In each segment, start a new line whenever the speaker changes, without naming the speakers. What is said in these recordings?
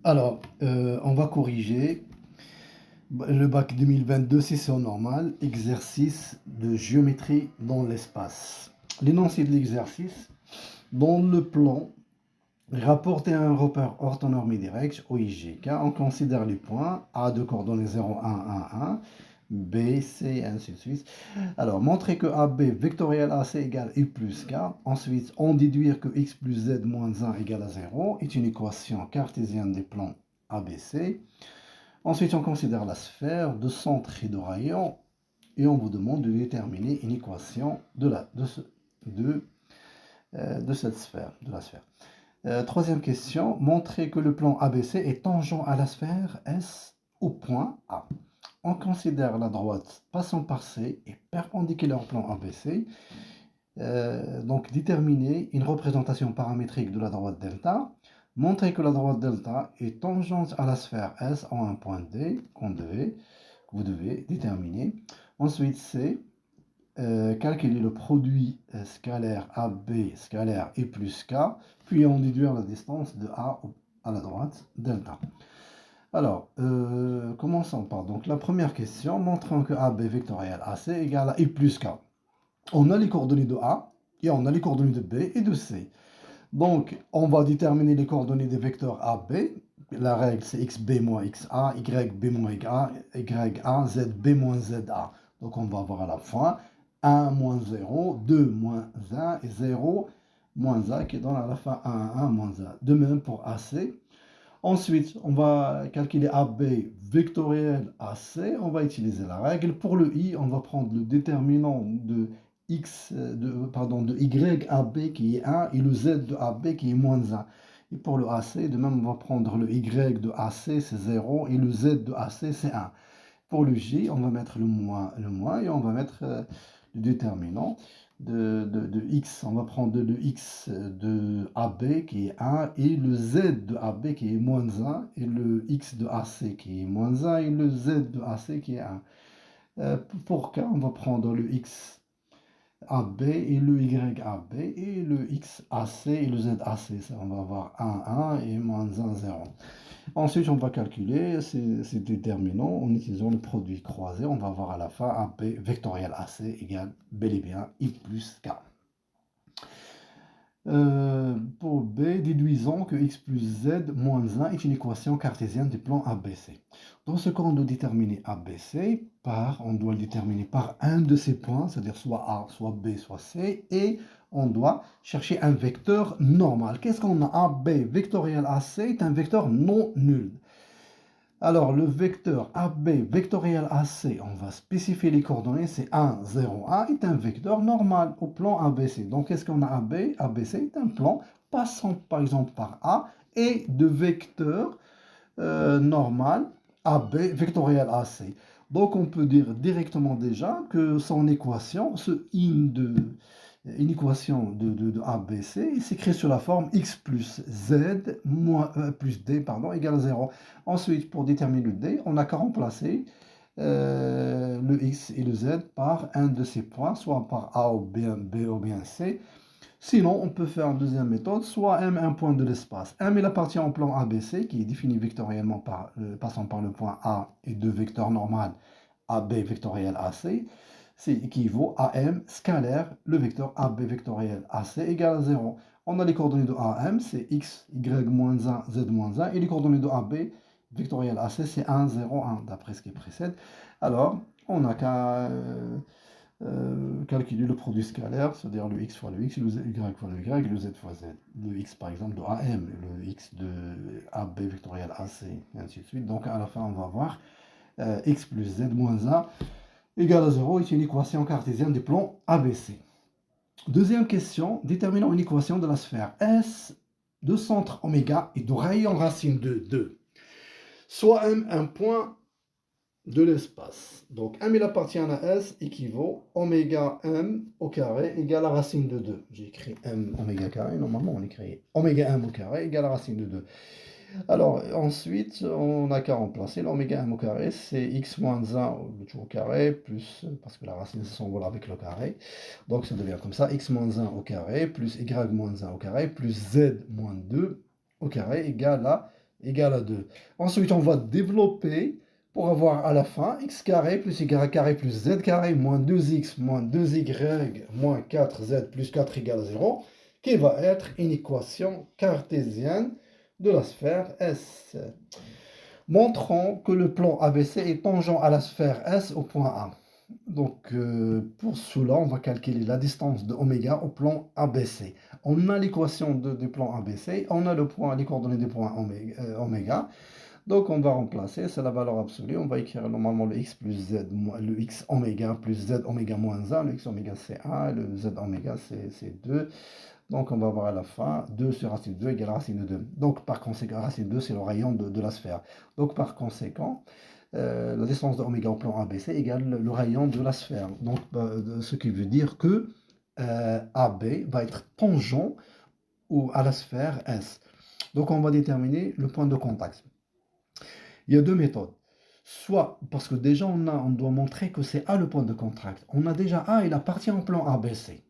Alors, on va corriger le bac 2022, session normale, exercice de géométrie dans l'espace. L'énoncé de l'exercice, dans le plan, rapporter un repère orthonormé direct, OIGK, on considère les points A de coordonnées 0, 1, 1, 1, B, C, ainsi de suite. Alors, montrer que AB vectoriel AC égale I plus K. Ensuite, on déduire que X plus Z moins 1 égale à 0 est une équation cartésienne des plans ABC. Ensuite, on considère la sphère de centre et de rayon et on vous demande de déterminer une équation de cette sphère, de la sphère. Troisième question, montrer que le plan ABC est tangent à la sphère S au point A. On considère la droite passant par C et perpendiculaire au plan ABC. Donc, déterminer une représentation paramétrique de la droite delta. Montrer que la droite delta est tangente à la sphère S en un point D que vous devez déterminer. Ensuite, C, calculer le produit scalaire AB scalaire et plus K, puis en déduire la distance de A à la droite delta. Alors, commençons par donc la première question, montrant que AB vectoriel AC égale à I plus K. On a les coordonnées de A et on a les coordonnées de B et de C. Donc, on va déterminer les coordonnées des vecteurs A, B. La règle, c'est xb moins xa, yb moins ya, zb moins za. Donc, on va avoir à la fin 1 moins 0, 2 moins 1 et 0 moins 1 qui donne à la fin 1, 1 moins 1. De même pour AC. Ensuite, on va calculer AB vectoriel AC. On va utiliser la règle. Pour le I, on va prendre le déterminant de de YAB qui est 1 et le Z de AB qui est moins 1. Et pour le AC, de même, on va prendre le Y de AC, c'est 0, et le Z de AC, c'est 1. Pour le J, on va mettre le moins, et on va mettre le déterminant de X. On va prendre le X de AB qui est 1 et le Z de AB qui est moins 1 et le X de AC qui est moins 1 et le Z de AC qui est 1. Pour K, on va prendre le X AB et le YAB et le XAC et le ZAC. Ça, on va avoir 1, 1 et moins 1, 0. Ensuite, on va calculer ces déterminants en utilisant le produit croisé. On va avoir à la fin AB vectoriel AC égale bel et bien I plus K. Pour B, déduisons que x plus z moins 1 est une équation cartésienne du plan ABC. Dans ce cas, on doit déterminer ABC on doit le déterminer par un de ces points, c'est-à-dire soit A, soit B, soit C, et on doit chercher un vecteur normal. Qu'est-ce qu'on a? AB vectoriel AC est un vecteur non nul. Alors, le vecteur AB vectoriel AC, on va spécifier les coordonnées, c'est 1, 0, 1, est un vecteur normal au plan ABC. Donc, qu'est-ce qu'on a AB? ABC est un plan passant par exemple par A et de vecteur normal AB vectoriel AC. Donc, on peut dire directement déjà que son équation, une équation de ABC s'écrit sur la forme x plus z plus d égale à 0. Ensuite, pour déterminer le d, on n'a qu'à remplacer le x et le z par un de ces points, soit par A ou bien B ou bien C. Sinon, on peut faire une deuxième méthode, soit M un point de l'espace. M il appartient au plan ABC qui est défini vectoriellement passant par le point A et deux vecteurs normaux AB vectoriel AC. C'est équivaut à M scalaire, le vecteur AB vectoriel AC égale à 0. On a les coordonnées de AM, c'est x, y moins 1, z moins 1, et les coordonnées de AB vectoriel AC, c'est 1, 0, 1, d'après ce qui précède. Alors, on n'a qu'à calculer le produit scalaire, c'est-à-dire le x fois le x, le y fois le y, le z fois z. Le x, par exemple, de AM, le x de AB vectoriel AC, et ainsi de suite. Donc, à la fin, on va avoir x plus z moins 1 égale à 0 est une équation cartésienne du plan ABC. Deuxième question, déterminons une équation de la sphère S de centre oméga et de rayon racine de 2. Soit M un point de l'espace. Donc M il appartient à S équivaut oméga M au carré égale à racine de 2. J'ai écrit M oméga carré, normalement on écrit oméga M au carré égale à racine de 2. Alors, ensuite, on n'a qu'à remplacer l'oméga m au carré, c'est x moins 1 au carré, plus, parce que la racine s'envole avec le carré. Donc, ça devient comme ça, x moins 1 au carré, plus y moins 1 au carré, plus z moins 2 au carré, égale à égale à 2. Ensuite, on va développer pour avoir à la fin x carré plus y carré plus z carré moins 2x moins 2y moins 4z plus 4 égale à 0, qui va être une équation cartésienne de la sphère S. Montrons que le plan ABC est tangent à la sphère S au point A. Donc, pour cela, on va calculer la distance de oméga au plan ABC. On a l'équation du plan ABC, on a les coordonnées du point oméga. Donc, on va remplacer, c'est la valeur absolue. On va écrire normalement le x plus z, le x oméga plus z oméga moins 1. Le x oméga c'est 1, le z oméga c'est 2. Donc, on va avoir à la fin 2 sur racine de 2 égale racine de 2. Donc, par conséquent, racine de 2, c'est le rayon de la sphère. Donc, par conséquent, la distance de oméga au plan ABC égale le rayon de la sphère. Donc, ce qui veut dire que AB va être tangent à la sphère S. Donc, on va déterminer le point de contact. Il y a deux méthodes. Soit, parce que déjà, on doit montrer que c'est A le point de contact. On a déjà A, il appartient au plan ABC.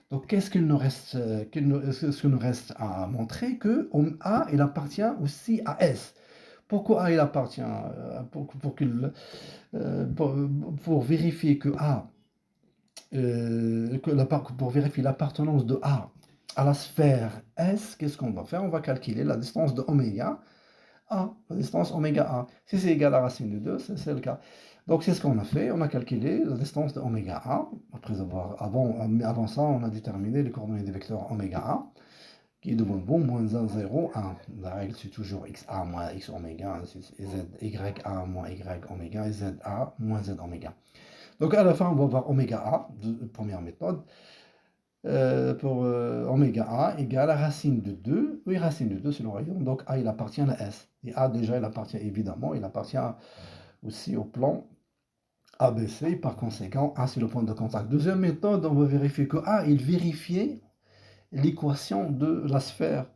Donc, qu'est-ce qu'il nous reste, ce qu'il nous reste à montrer? Que A, il appartient aussi à S. Pourquoi A, il appartient pour vérifier que A, pour vérifier l'appartenance de A à la sphère S, qu'est-ce qu'on va faire? On va calculer la distance de oméga A, la distance oméga A. Si c'est égal à racine de 2, c'est le cas. Donc c'est ce qu'on a fait, on a calculé la distance de oméga A. Avant ça, on a déterminé les coordonnées des vecteurs oméga A, qui est devant le bon, moins 1, 0, 1. La règle c'est toujours xa moins x oméga, et z, ya moins y oméga, et za moins z oméga. Donc à la fin, on va voir oméga A, première méthode, pour oméga A égale à racine de 2. Oui, racine de 2, c'est le rayon. Donc A, il appartient à S. Et A, déjà, il appartient évidemment, il appartient aussi au plan ABC. Par conséquent, A, c'est le point de contact. Deuxième méthode, on va vérifier que A, il vérifiait l'équation de la sphère.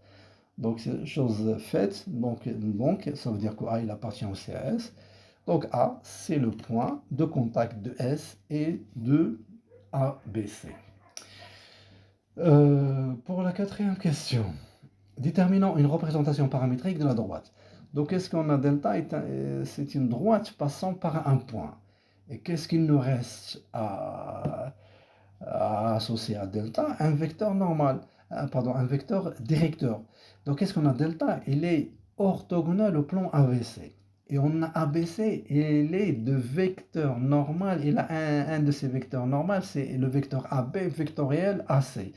Donc, c'est chose faite. Donc, ça veut dire que A, il appartient aussi à S. Donc, A, c'est le point de contact de S et de ABC. Pour la quatrième question, déterminons une représentation paramétrique de la droite. Donc, qu'est-ce qu'on a? Delta, c'est une droite passant par un point. Et qu'est-ce qu'il nous reste à associer à delta? Un vecteur normal, un vecteur directeur. Donc, qu'est-ce qu'on a? Delta, il est orthogonal au plan ABC. Et on a ABC, il est de vecteur normal. Il a un de ces vecteurs normaux, c'est le vecteur AB vectoriel AC.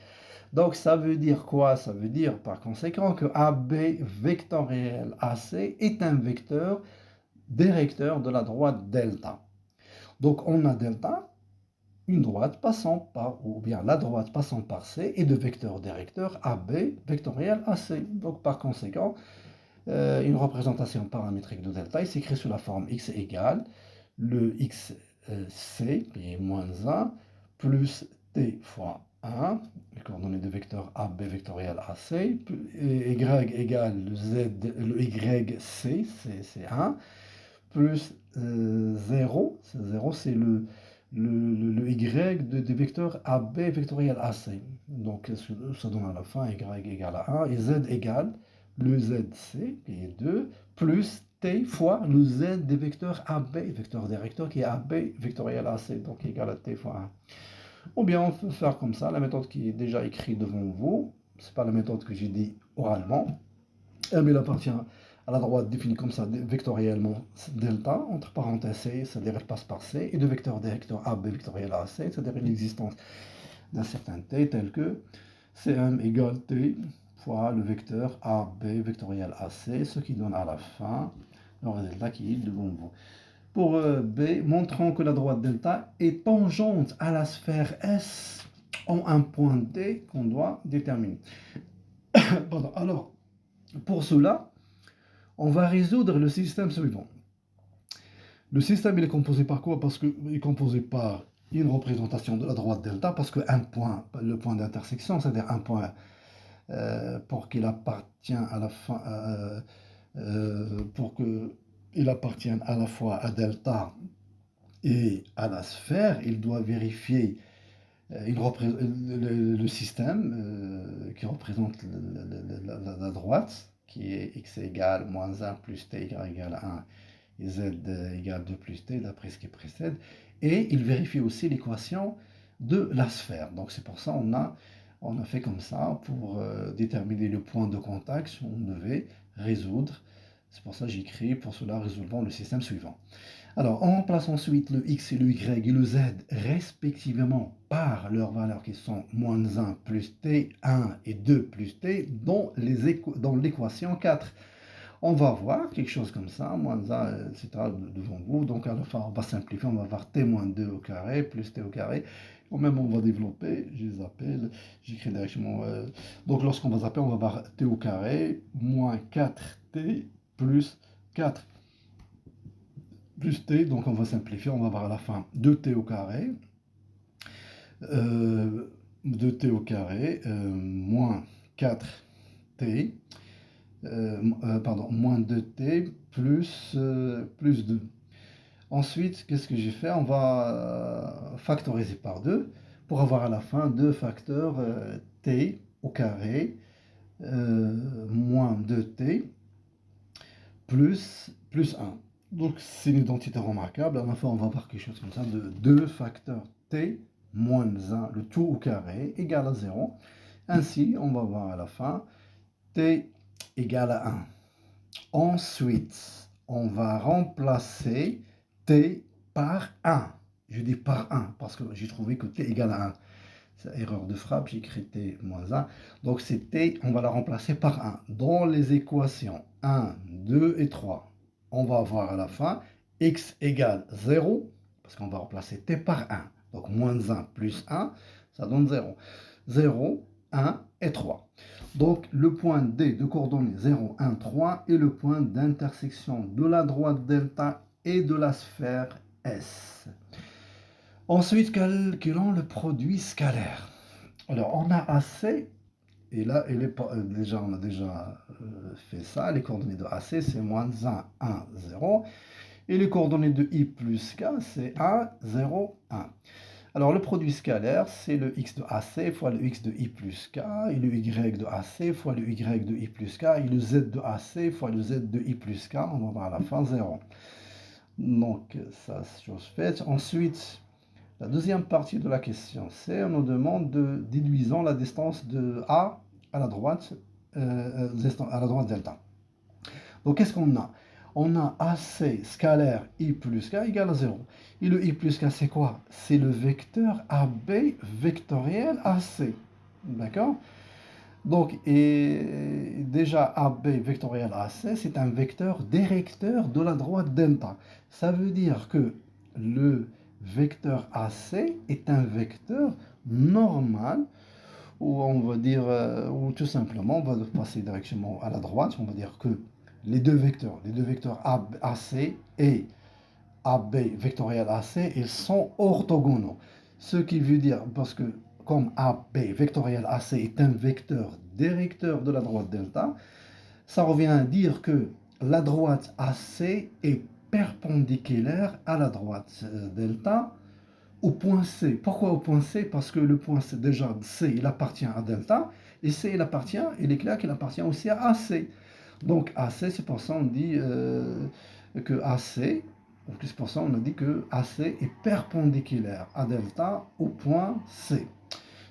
Donc, ça veut dire quoi? Ça veut dire par conséquent que AB vectoriel AC est un vecteur directeur de la droite delta. Donc, on a delta, une droite passant par, ou bien la droite passant par C, et de vecteur directeur AB vectoriel AC. Donc, par conséquent, une représentation paramétrique de delta, il s'écrit sous la forme x égale le xc, qui est moins 1, plus t fois 1, les coordonnées de vecteur AB vectoriel AC, y égale le yc, c'est 1, plus 0, 0 c'est le y des vecteurs AB vectoriel AC. Donc ça donne à la fin y égale à 1 et z égale le zc qui est 2 plus t fois le z des vecteurs AB, vecteur directeur qui est AB vectoriel AC, donc égal à t fois 1. Ou bien on peut faire comme ça, la méthode qui est déjà écrite devant vous, c'est pas la méthode que j'ai dit oralement, mais il appartient à la droite définie comme ça vectoriellement delta, entre parenthèses C, c'est-à-dire elle passe par C, et de vecteur directeur AB vectoriel AC, c'est-à-dire l'existence d'un certain T tel que Cm égale T fois le vecteur AB vectoriel AC, ce qui donne à la fin le résultat qui est devant vous. Pour B, montrons que la droite delta est tangente à la sphère S en un point D qu'on doit déterminer. Pardon. Alors, pour cela, on va résoudre le système suivant. Le système, il est composé par quoi? Parce qu'il est composé par une représentation de la droite delta, parce qu'un point, le point d'intersection, c'est-à-dire un point, pour qu'il appartienne à la fin, pour qu'il appartienne à la fois à delta et à la sphère, il doit vérifier le système qui représente la droite qui est x égale moins 1 plus t égale 1 et z égale 2 plus t, d'après ce qui précède. Et il vérifie aussi l'équation de la sphère. Donc c'est pour ça on a fait comme ça pour déterminer le point de contact. On devait résoudre. C'est pour ça que j'écris pour cela résolvant le système suivant. Alors, on remplace ensuite le x et le y et le z respectivement par leurs valeurs qui sont moins 1 plus t, 1 et 2 plus t dans l'équation 4. On va voir quelque chose comme ça, moins 1, etc. devant vous. Donc à la fin, on va simplifier, on va avoir t moins 2 au carré plus t au carré. Ou même on va développer, je les appelle, j'écris directement. Donc lorsqu'on va zapper, on va avoir t au carré moins 4t plus 4 plus t. Donc on va simplifier, on va avoir à la fin 2t au carré. 2t au carré moins 4t. Moins 2t plus 2. Ensuite, qu'est-ce que j'ai fait? On va factoriser par 2 pour avoir à la fin 2 facteurs t au carré moins 2t plus 1. Donc c'est une identité remarquable. À la fin, on va avoir quelque chose comme ça de 2 facteurs t moins 1, le tout au carré, égale à 0. Ainsi, on va avoir à la fin t égale à 1. Ensuite, on va remplacer t par 1. Je dis par 1 parce que j'ai trouvé que t égale à 1. C'est erreur de frappe, j'ai écrit t moins 1. Donc c'est t, on va la remplacer par 1. Dans les équations 1, 2 et 3, on va avoir à la fin x égale 0, parce qu'on va remplacer t par 1. Donc moins 1 plus 1, ça donne 0. 0, 1 et 3. Donc le point D de coordonnées 0, 1, 3 est le point d'intersection de la droite delta et de la sphère S. Ensuite, calculons le produit scalaire. Alors on a AC, et là on a déjà fait ça. Les coordonnées de AC c'est moins 1, 1, 0. Et les coordonnées de I plus K c'est 1, 0, 1. Alors le produit scalaire, c'est le x de AC fois le x de I plus K, et le y de AC fois le y de I plus K, et le z de AC fois le z de I plus K. On va avoir à la fin 0. Donc ça, c'est chose faite. Ensuite, la deuxième partie de la question, c'est on nous demande de déduisons la distance de A à la droite delta. Donc qu'est-ce qu'on a? On a AC scalaire I plus K égale à 0. Et le I plus K, c'est quoi? C'est le vecteur AB vectoriel AC. D'accord? Donc, et déjà AB vectoriel AC, c'est un vecteur directeur de la droite delta. Ça veut dire que le vecteur AC est un vecteur normal, ou on va dire, ou tout simplement, on va passer directement à la droite, on va dire que les deux vecteurs AC et AB vectoriel AC, ils sont orthogonaux. Ce qui veut dire, parce que comme AB vectoriel AC est un vecteur directeur de la droite delta, ça revient à dire que la droite AC est perpendiculaire à la droite delta au point C. Pourquoi au point C? Parce que le point C, déjà, C, il appartient à delta, et C, il est clair qu'il appartient aussi à AC. Donc AC, c'est pour ça qu'on dit que AC, c'est pour ça qu'on a dit que AC est perpendiculaire à delta au point C.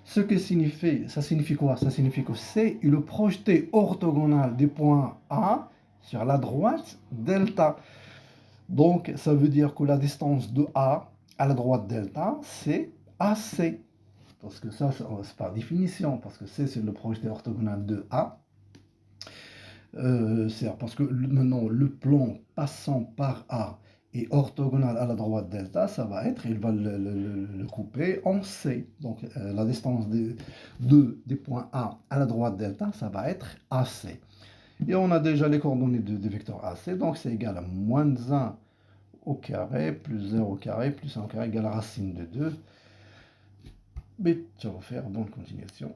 Ce que signifie, ça signifie quoi? Ça signifie que C est le projeté orthogonal du point A sur la droite delta. Donc ça veut dire que la distance de A à la droite delta, c'est AC. Parce que ça, c'est par définition, parce que C, c'est le projeté orthogonal de A. C'est parce que maintenant, le plan passant par A est orthogonal à la droite delta, ça va être, il va le couper en C. Donc la distance des points A à la droite delta, ça va être AC. Et on a déjà les coordonnées des vecteurs AC, donc c'est égal à moins 1 au carré, plus 0 au carré, plus 1 au carré, égale à racine de 2. Mais ça va faire bonne continuation.